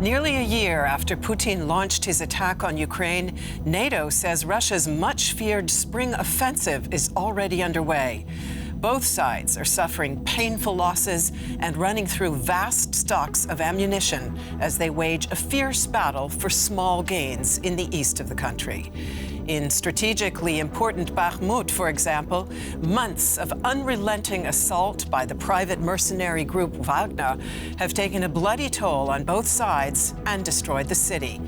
Nearly a year after Putin launched his attack on Ukraine, NATO says Russia's much-feared spring offensive is already underway. Both sides are suffering painful losses and running through vast stocks of ammunition as they wage a fierce battle for small gains in the east of the country. In strategically important Bachmut, for example, months of unrelenting assault by the private mercenary group Wagner have taken a bloody toll on both sides and destroyed the city.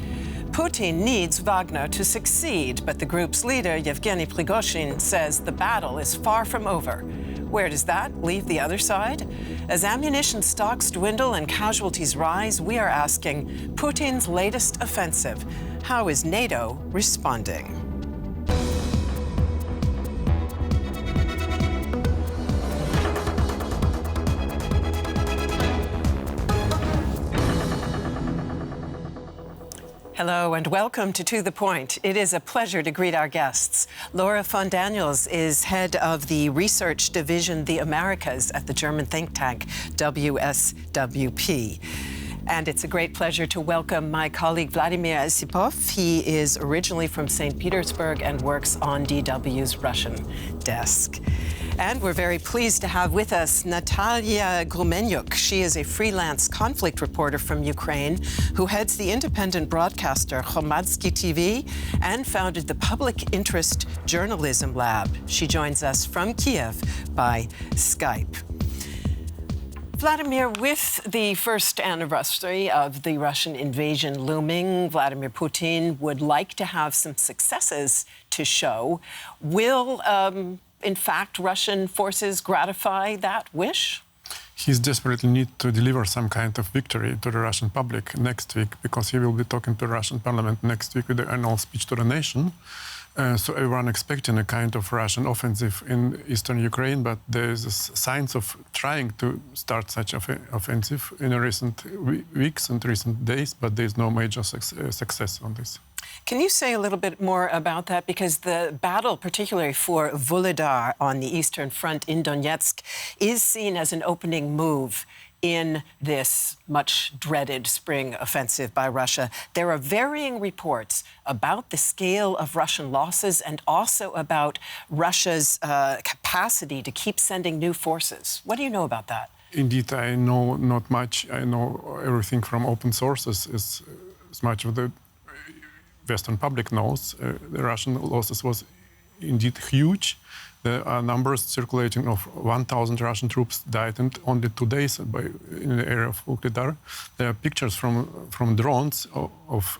Putin needs Wagner to succeed, but the group's leader, Yevgeny Prigozhin, says the battle is far from over. Where does that leave the other side? As ammunition stocks dwindle and casualties rise, we are asking Putin's latest offensive. How is NATO responding? Hello and welcome to the Point. It is a pleasure to greet our guests. Laura von Daniels is head of the research division, the Americas, at the German think tank WSWP. And it's a great pleasure to welcome my colleague Vladimir Esipov. He is originally from St. Petersburg and works on DW's Russian desk. And we're very pleased to have with us Natalia Grumenyuk. She is a freelance conflict reporter from Ukraine who heads the independent broadcaster Hromadske TV and founded the Public Interest Journalism Lab. She joins us from Kiev by Skype. Vladimir, with the first anniversary of the Russian invasion looming, Vladimir Putin would like to have some successes to show. Will in fact, Russian forces gratify that wish? He desperately needs to deliver some kind of victory to the Russian public next week, because he will be talking to the Russian parliament next week with the annual speech to the nation. So everyone expecting a kind of Russian offensive in eastern Ukraine, but there is signs of trying to start such offensive in recent weeks and recent days, but there is no major success on this. Can you say a little bit more about that? Because the battle, particularly for Vuhledar on the Eastern Front in Donetsk, is seen as an opening move in this much-dreaded spring offensive by Russia. There are varying reports about the scale of Russian losses and also about Russia's capacity to keep sending new forces. What do you know about that? Indeed, I know not much. I know everything from open sources. As much of the Western public knows, the Russian losses was indeed huge. There are numbers circulating of 1,000 Russian troops died in only 2 days in the area of Vuhledar. There are pictures from drones of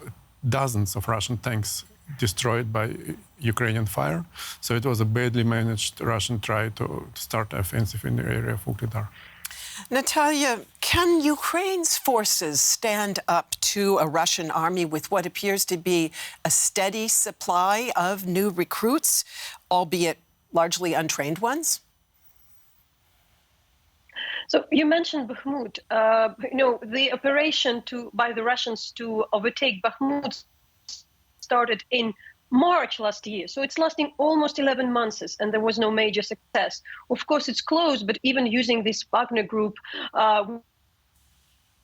dozens of Russian tanks destroyed by Ukrainian fire. So it was a badly managed Russian try to start an offensive in the area of Vuhledar. Natalia, can Ukraine's forces stand up to a Russian army with what appears to be a steady supply of new recruits, albeit largely untrained ones? So you mentioned Bakhmut. The operation by the Russians to overtake Bakhmut started in March last year. So it's lasting almost 11 months and there was no major success. Of course, it's close, but even using this Wagner group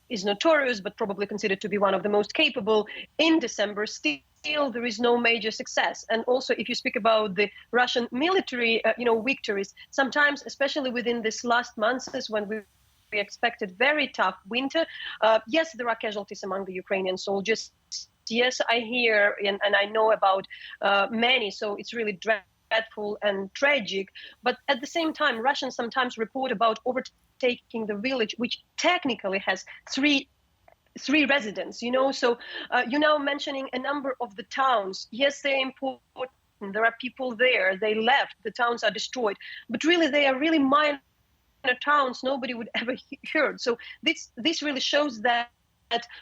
is notorious, but probably considered to be one of the most capable in December. Still, there is no major success. And also, if you speak about the Russian military, victories, sometimes, especially within this last months, when we expected very tough winter, yes, there are casualties among the Ukrainian soldiers. Yes, I hear and I know about many, so it's really dreadful and tragic. But at the same time, Russians sometimes report about overtaking the village, which technically has three residents, So you're now mentioning a number of the towns. Yes, they're important. There are people there. They left. The towns are destroyed. But really, they are really minor towns nobody would ever heard. So this really shows that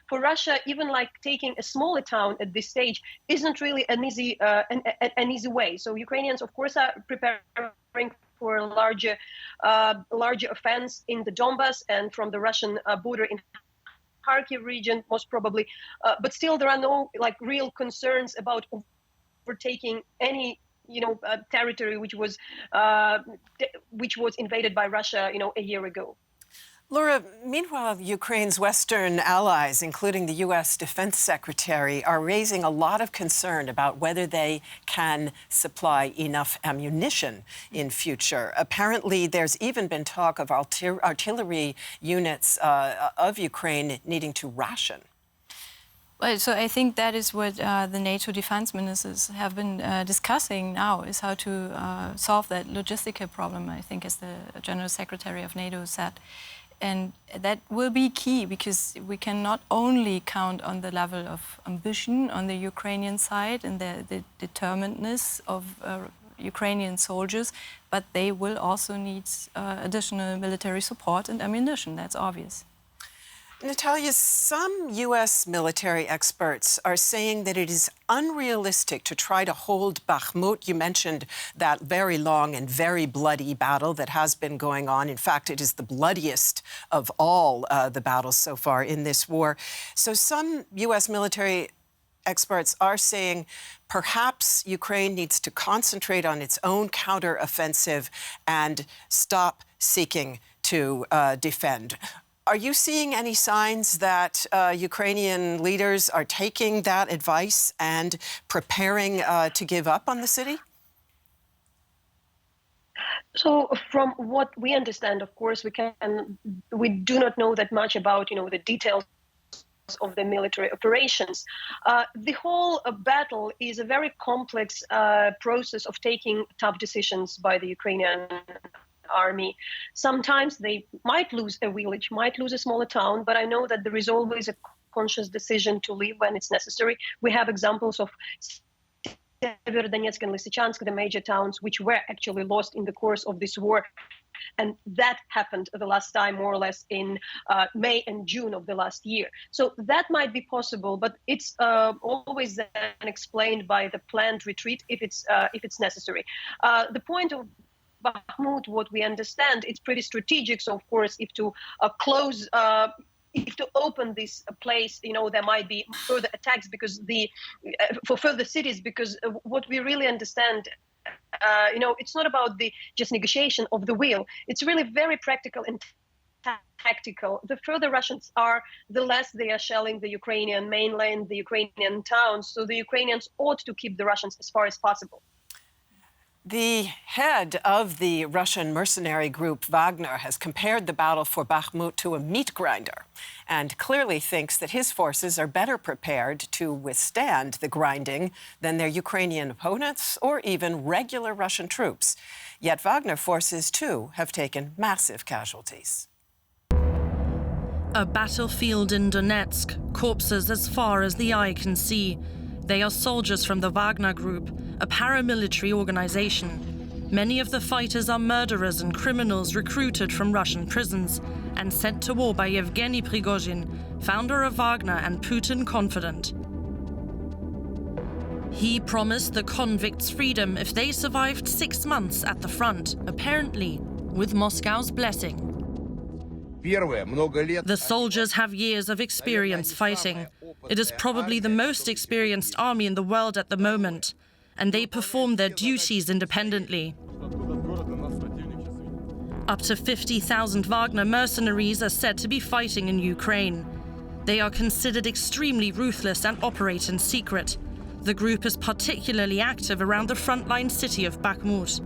for Russia, even like taking a smaller town at this stage isn't really an easy way. So Ukrainians, of course, are preparing for a larger offense in the Donbas and from the Russian border in Kharkiv region, most probably. But still, there are no real concerns about overtaking any territory which was invaded by Russia, a year ago. Laura, meanwhile, Ukraine's Western allies, including the U.S. Defense Secretary, are raising a lot of concern about whether they can supply enough ammunition in future. Apparently, there's even been talk of artillery units of Ukraine needing to ration. Well, so I think that is what the NATO defense ministers have been discussing now, is how to solve that logistical problem, I think, as the General Secretary of NATO said. And that will be key, because we can not only count on the level of ambition on the Ukrainian side and the determinedness of Ukrainian soldiers, but they will also need additional military support and ammunition. That's obvious. Natalia, some U.S. military experts are saying that it is unrealistic to try to hold Bachmut. You mentioned that very long and very bloody battle that has been going on. In fact, it is the bloodiest of all the battles so far in this war. So some U.S. military experts are saying perhaps Ukraine needs to concentrate on its own counteroffensive and stop seeking to defend. Are you seeing any signs that Ukrainian leaders are taking that advice and preparing to give up on the city? So, from what we understand, of course, we do not know that much about, the details of the military operations. The whole battle is a very complex process of taking tough decisions by the Ukrainian army. Sometimes they might lose a village, might lose a smaller town, but I know that there is always a conscious decision to leave when it's necessary. We have examples of Severodonetsk and Lysychansk, the major towns, which were actually lost in the course of this war. And that happened the last time, more or less, in May and June of the last year. So that might be possible, but it's always then explained by the planned retreat if it's necessary. The point of Bachmut, what we understand, it's pretty strategic. So, of course, if to open this place, there might be further attacks because for further cities, because what we really understand, it's not about the just negotiation of the will. It's really very practical and tactical. The further Russians are, the less they are shelling the Ukrainian mainland, the Ukrainian towns. So the Ukrainians ought to keep the Russians as far as possible. The head of the Russian mercenary group Wagner has compared the battle for Bachmut to a meat grinder and clearly thinks that his forces are better prepared to withstand the grinding than their Ukrainian opponents or even regular Russian troops. Yet Wagner forces, too, have taken massive casualties. A battlefield in Donetsk, corpses as far as the eye can see. They are soldiers from the Wagner Group, a paramilitary organization. Many of the fighters are murderers and criminals recruited from Russian prisons and sent to war by Yevgeny Prigozhin, founder of Wagner and Putin confidant. He promised the convicts freedom if they survived 6 months at the front, apparently with Moscow's blessing. The soldiers have years of experience fighting. It is probably the most experienced army in the world at the moment, and they perform their duties independently. Up to 50,000 Wagner mercenaries are said to be fighting in Ukraine. They are considered extremely ruthless and operate in secret. The group is particularly active around the frontline city of Bachmut.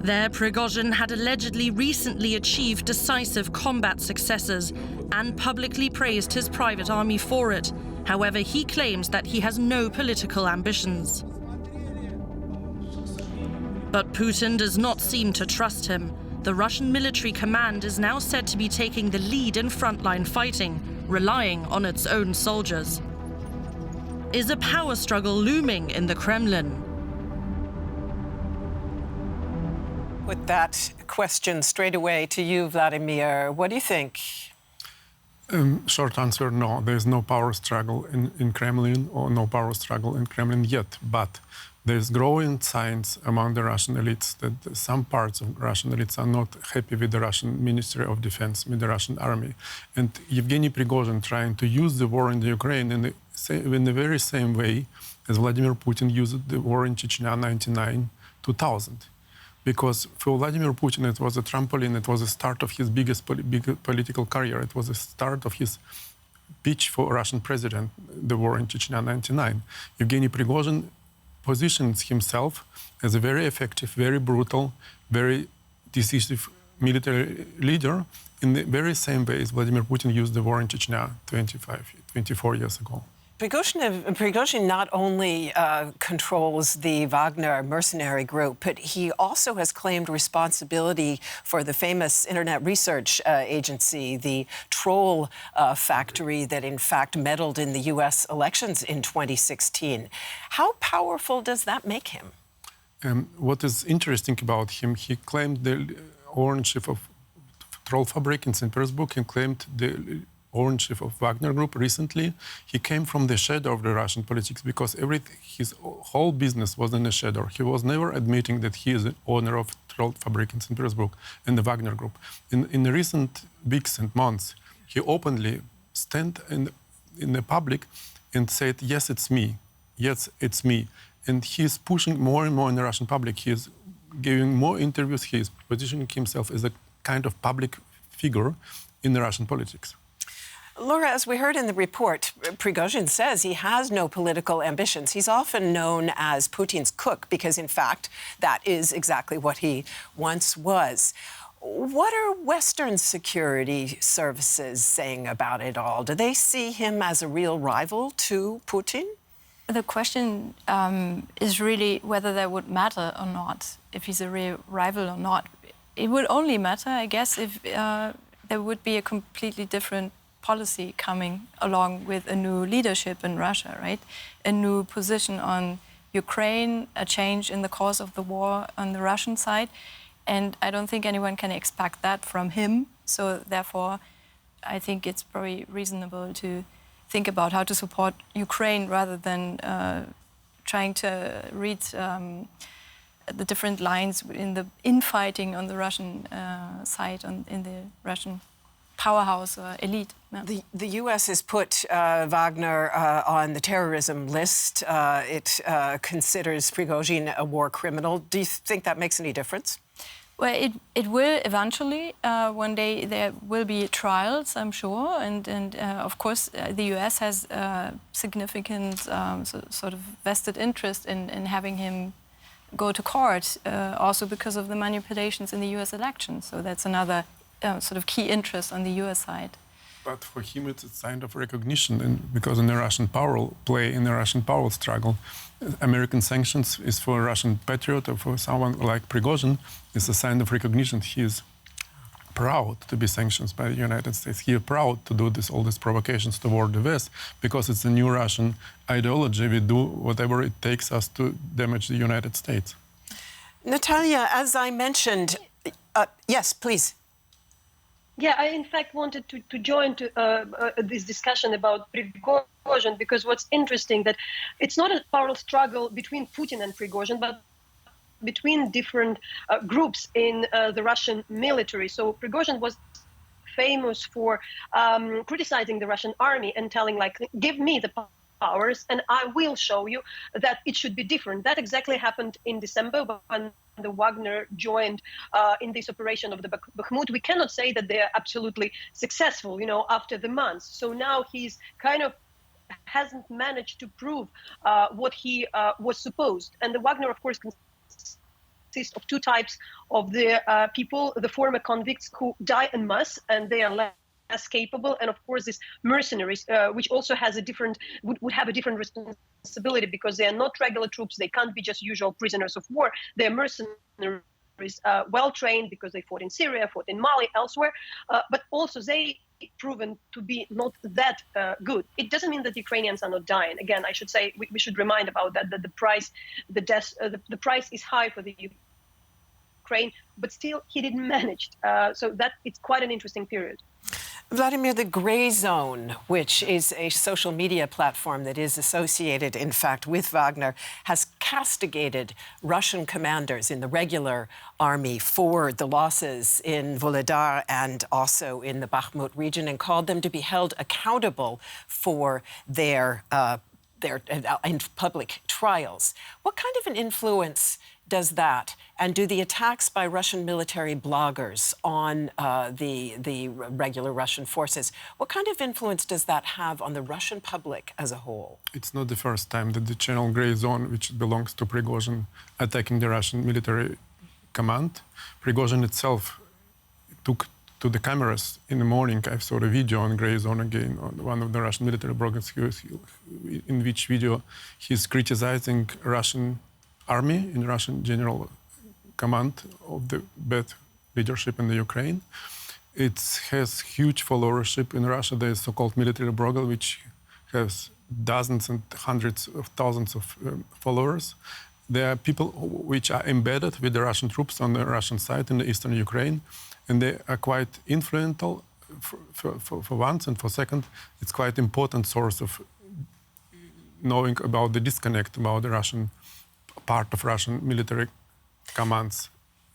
There, Prigozhin had allegedly recently achieved decisive combat successes and publicly praised his private army for it. However, he claims that he has no political ambitions. But Putin does not seem to trust him. The Russian military command is now said to be taking the lead in frontline fighting, relying on its own soldiers. Is a power struggle looming in the Kremlin? Put that question straight away to you, Vladimir. What do you think? Short answer, no. There is no power struggle in Kremlin, or no power struggle in Kremlin yet. But there's growing signs among the Russian elites that some parts of Russian elites are not happy with the Russian Ministry of Defense, with the Russian army. And Yevgeny Prigozhin trying to use the war in the Ukraine in the very same way as Vladimir Putin used the war in Chechnya 1999-2000. because for Vladimir Putin it was a trampoline, it was the start of his biggest political career, it was the start of his pitch for Russian president, the war in Chechnya in 1999. Yevgeny Prigozhin positions himself as a very effective, very brutal, very decisive military leader in the very same way as Vladimir Putin used the war in Chechnya 24 years ago. Prigozhin not only controls the Wagner mercenary group, but he also has claimed responsibility for the famous internet research agency, the troll factory that in fact meddled in the U.S. elections in 2016. How powerful does that make him? What is interesting about him, he claimed the ownership of troll fabric in St. Petersburg and claimed the ownership of Wagner Group recently. He came from the shadow of the Russian politics because his whole business was in the shadow. He was never admitting that he is the owner of troll fabric in St. Petersburg and the Wagner Group. In the recent weeks and months, he openly stand in the public and said, yes, it's me. Yes, it's me. And he is pushing more and more in the Russian public. He is giving more interviews. He is positioning himself as a kind of public figure in the Russian politics. Laura, as we heard in the report, Prigozhin says he has no political ambitions. He's often known as Putin's cook because, in fact, that is exactly what he once was. What are Western security services saying about it all? Do they see him as a real rival to Putin? The question is really whether that would matter or not, if he's a real rival or not. It would only matter, I guess, if there would be a completely different policy coming along with a new leadership in Russia, right? A new position on Ukraine, a change in the course of the war on the Russian side. And I don't think anyone can expect that from him. So therefore, I think it's probably reasonable to think about how to support Ukraine rather than trying to read the different lines in the infighting on the Russian side, in the Russian powerhouse or elite. Yeah. The U.S. has put Wagner on the terrorism list. It considers Prigozhin a war criminal. Do you think that makes any difference? Well, it will eventually. One day there will be trials, I'm sure. And of course, the U.S. has significant sort of vested interest in having him go to court, also because of the manipulations in the U.S. elections. So that's another sort of key interest on the U.S. side. But for him, it's a sign of recognition, and because in the Russian power play, in the Russian power struggle, American sanctions is for a Russian patriot or for someone like Prigozhin is a sign of recognition. He is proud to be sanctioned by the United States. He is proud to do all these provocations toward the West because it's a new Russian ideology. We do whatever it takes us to damage the United States. Natalia, as I mentioned, yes, please. Yeah, I in fact wanted to join this discussion about Prigozhin because what's interesting that it's not a power struggle between Putin and Prigozhin, but between different groups in the Russian military. So Prigozhin was famous for criticizing the Russian army and telling, like, give me the powers and I will show you that it should be different. That exactly happened in December when the Wagner joined in this operation of the Bachmut. We cannot say that they are absolutely successful, after the months. So now he's kind of hasn't managed to prove what he was supposed. And the Wagner, of course, consists of two types of the people, the former convicts who die en masse, and they are less capable, and of course these mercenaries, which also has would have a different responsibility because they are not regular troops. They can't be just usual prisoners of war. They are mercenaries, well trained because they fought in Syria, fought in Mali, elsewhere, but also they proven to be not that good. It doesn't mean that Ukrainians are not dying. Again, I should say we should remind about that the price, the price is high for the Ukraine, but still he didn't manage. So that it's quite an interesting period. Vladimir, the Gray Zone, which is a social media platform that is associated, in fact, with Wagner, has castigated Russian commanders in the regular army for the losses in Volodar and also in the Bachmut region and called them to be held accountable for their in public trials. What kind of an influence does that, and do the attacks by Russian military bloggers on the regular Russian forces, what kind of influence does that have on the Russian public as a whole? It's not the first time that the channel Grey Zone, which belongs to Prigozhin, attacking the Russian military command. Prigozhin itself took to the cameras in the morning. I saw the video on Grey Zone again, on one of the Russian military bloggers, in which video he's criticizing Russian army and Russian general command of the bad leadership in the Ukraine. It has huge followership in Russia. There is so-called military blogger, which has dozens and hundreds of thousands of followers. There are people which are embedded with the Russian troops on the Russian side in the eastern Ukraine, and they are quite influential for once, and for second, it's quite important source of knowing about the disconnect about the Russian part of Russian military commands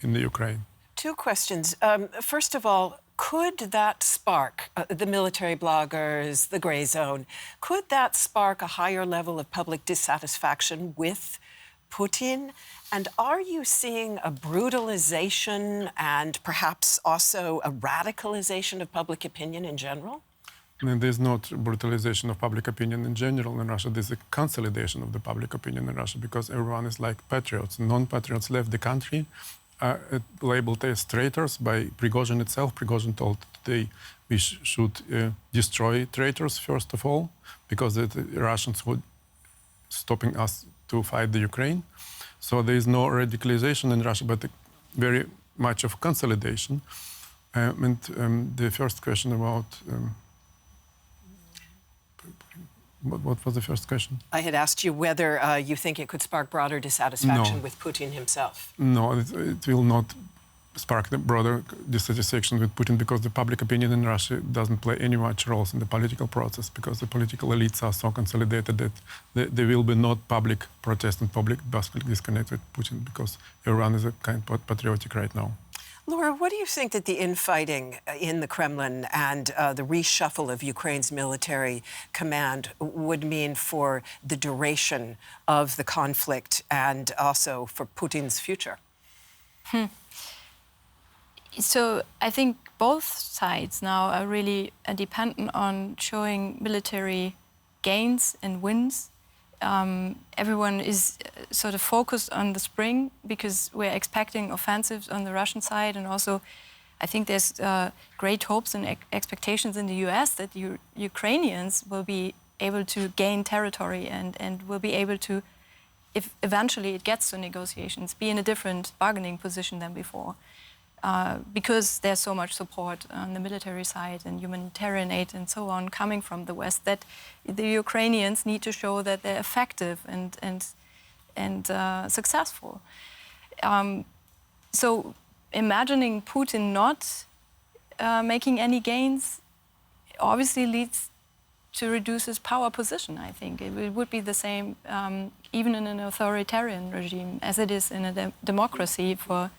in the Ukraine. Two questions. First of all, could that spark, the military bloggers, the Grey Zone, could that spark a higher level of public dissatisfaction with Putin? And are you seeing a brutalization and perhaps also a radicalization of public opinion in general? And there's not brutalization of public opinion in general in Russia. There's a consolidation of the public opinion in Russia because everyone is like patriots. Non-patriots left the country, labeled as traitors by Prigozhin itself. Prigozhin told today we should destroy traitors first of all, because the Russians were stopping us to fight the Ukraine. So there is no radicalization in Russia, but very much of consolidation. The first question about... what was the first question? I had asked you whether you think it could spark broader dissatisfaction with Putin himself. No, it will not spark the broader dissatisfaction with Putin because the public opinion in Russia doesn't play any much roles in the political process because the political elites are so consolidated that there will be not public protest and public disconnect with Putin because everyone is a kind of patriotic right now. Laura, what do you think that the infighting in the Kremlin and the reshuffle of Ukraine's military command would mean for the duration of the conflict and also for Putin's future? So I think both sides now are really dependent on showing military gains and wins. Everyone is sort of focused on the spring because we're expecting offensives on the Russian side, and also I think there's great hopes and expectations in the US that Ukrainians will be able to gain territory and will be able to, if eventually it gets to negotiations, be in a different bargaining position than before. Because there's so much support on the military side and humanitarian aid and so on coming from the West, that the Ukrainians need to show that they're effective and successful. So imagining Putin not making any gains obviously leads to reduce his power position, I think. It would be the same even in an authoritarian regime as it is in a democracy for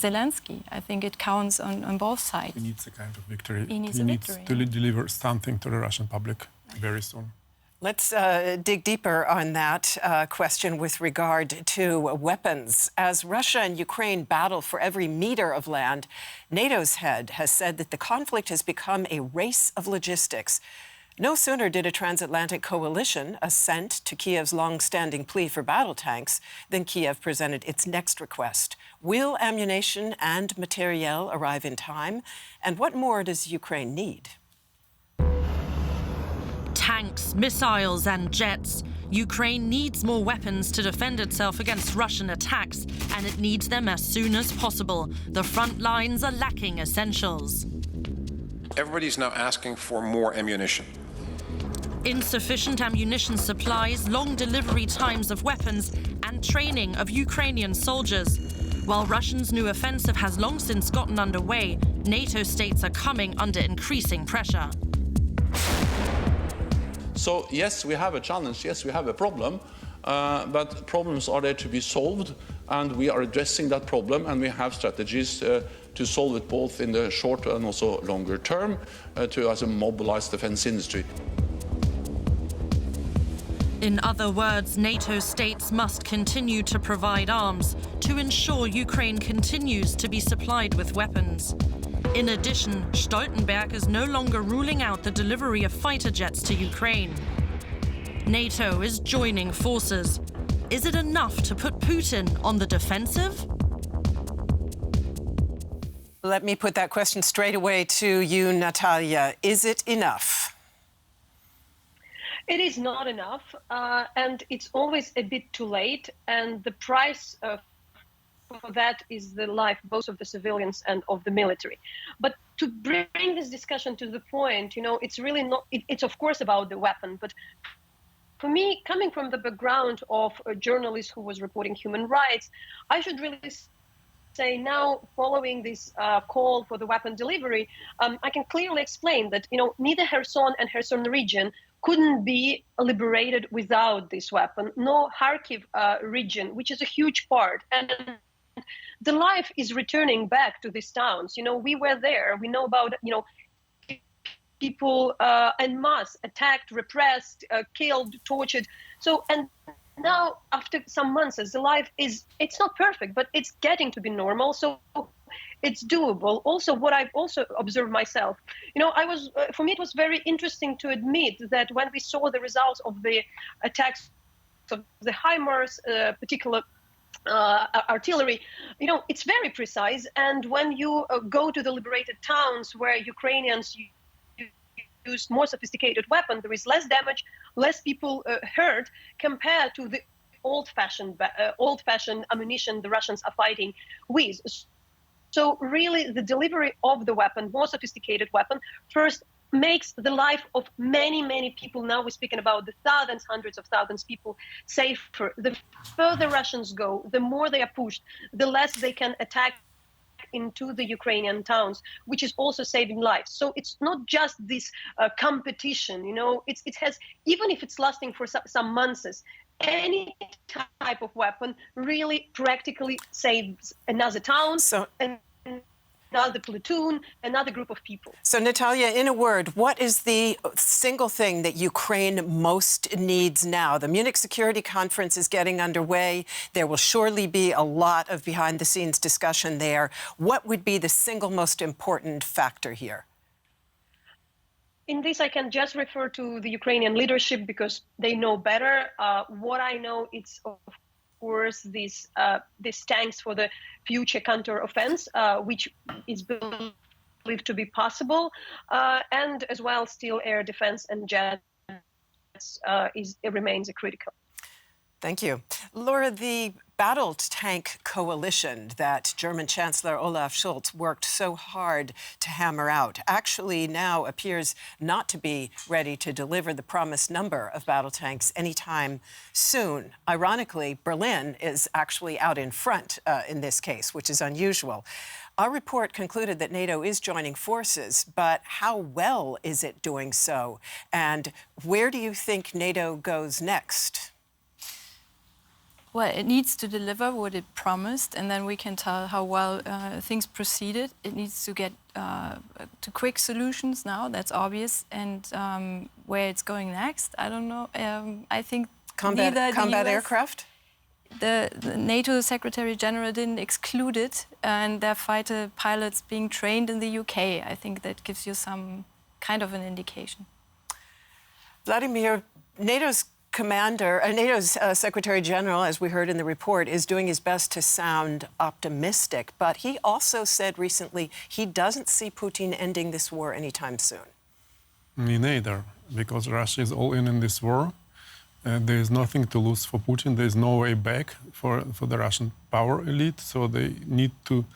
Zelensky. I think it counts on both sides. He needs a kind of victory. He needs to deliver something to the Russian public very soon. Let's dig deeper on that question with regard to weapons. As Russia and Ukraine battle for every meter of land, NATO's head has said that the conflict has become a race of logistics. No sooner did a transatlantic coalition assent to Kiev's long-standing plea for battle tanks than Kiev presented its next request. Will ammunition and materiel arrive in time? And what more does Ukraine need? Tanks, missiles and jets. Ukraine needs more weapons to defend itself against Russian attacks, and it needs them as soon as possible. The front lines are lacking essentials. Everybody's now asking for more ammunition. Insufficient ammunition supplies, long delivery times of weapons, and training of Ukrainian soldiers. While Russia's new offensive has long since gotten underway, NATO states are coming under increasing pressure. So yes, we have a challenge, yes, we have a problem, but problems are there to be solved, and we are addressing that problem, and we have strategies to solve it both in the short and also longer term to mobilize the defense industry. In other words, NATO states must continue to provide arms to ensure Ukraine continues to be supplied with weapons. In addition, Stoltenberg is no longer ruling out the delivery of fighter jets to Ukraine. NATO is joining forces. Is it enough to put Putin on the defensive? Let me put that question straight away to you, Natalia. Is it enough? It is not enough, and it's always a bit too late. And the price for that is the life both of the civilians and of the military. But to bring this discussion to the point, it's really not. It's of course about the weapon, but for me, coming from the background of a journalist who was reporting human rights, I should really say now, following this call for the weapon delivery, I can clearly explain that neither Kherson and Kherson region couldn't be liberated without this weapon, nor Kharkiv region, which is a huge part. And the life is returning back to these towns. We were there. We know about, people en masse attacked, repressed, killed, tortured. So, and now after some months, as the life it's not perfect, but it's getting to be normal. So it's doable. Also, what I've also observed myself, for me, it was very interesting to admit that when we saw the results of the attacks of the HIMARS, particular artillery, it's very precise. And when you go to the liberated towns where Ukrainians use more sophisticated weapons, there is less damage, less people hurt compared to the old-fashioned ammunition the Russians are fighting with. So really, the delivery of the weapon, more sophisticated weapon, first makes the life of many, many people, now we're speaking about the thousands, hundreds of thousands of people, safer. The further Russians go, the more they are pushed, the less they can attack into the Ukrainian towns, which is also saving lives. So it's not just this competition, it has, even if it's lasting for some months, any type of weapon really practically saves another town, another platoon, another group of people. So, Natalia, in a word, what is the single thing that Ukraine most needs now? The Munich Security Conference is getting underway. There will surely be a lot of behind-the-scenes discussion there. What would be the single most important factor here? In this, I can just refer to the Ukrainian leadership because they know better. What I know, it's of course these tanks for the future counter-offense, which is believed to be possible, and as well, still air defense and jets remains critical. Thank you. Laura, the battle tank coalition that German Chancellor Olaf Scholz worked so hard to hammer out actually now appears not to be ready to deliver the promised number of battle tanks anytime soon. Ironically, Berlin is actually out in front in this case, which is unusual. Our report concluded that NATO is joining forces, but how well is it doing so? And where do you think NATO goes next? Well, it needs to deliver what it promised, and then we can tell how well things proceeded. It needs to get to quick solutions now, that's obvious. And where it's going next, I don't know. I think combat aircraft? The NATO Secretary General didn't exclude it, and their fighter pilots being trained in the UK. I think that gives you some kind of an indication. Vladimir, NATO's Secretary General, as we heard in the report, is doing his best to sound optimistic. But he also said recently he doesn't see Putin ending this war anytime soon. Me neither, because Russia is all in this war. There is nothing to lose for Putin. There is no way back for the Russian power elite. So they need to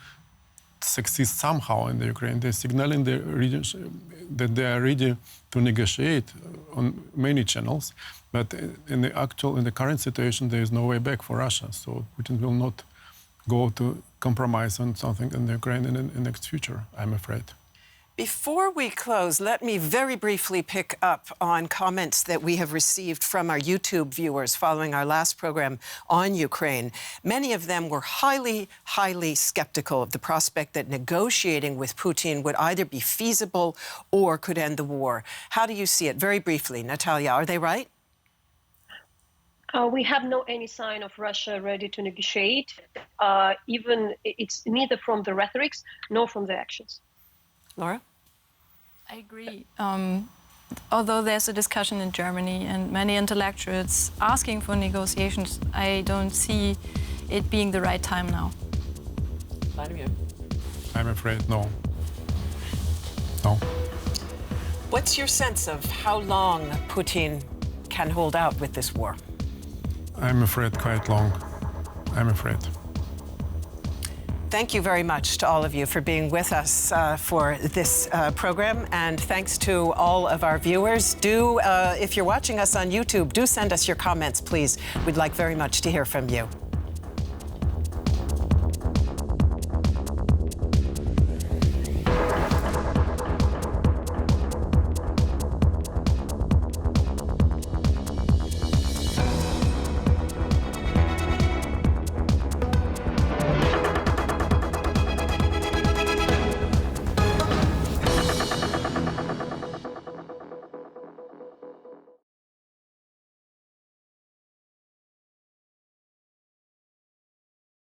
succeed somehow in the Ukraine. They're signaling the regions that they are ready to negotiate on many channels. But in the current situation, there is no way back for Russia. So Putin will not go to compromise on something in the Ukraine in the next future, I'm afraid. Before we close, let me very briefly pick up on comments that we have received from our YouTube viewers following our last program on Ukraine. Many of them were highly, highly skeptical of the prospect that negotiating with Putin would either be feasible or could end the war. How do you see it? Very briefly, Natalia, are they right? We have no any sign of Russia ready to negotiate. Even it's neither from the rhetorics nor from the actions. Laura? I agree. Although there's a discussion in Germany and many intellectuals asking for negotiations, I don't see it being the right time now. Vladimir? I'm afraid no. No. What's your sense of how long Putin can hold out with this war? I'm afraid quite long. I'm afraid. Thank you very much to all of you for being with us for this program, and thanks to all of our viewers. If you're watching us on YouTube, do send us your comments, please. We'd like very much to hear from you.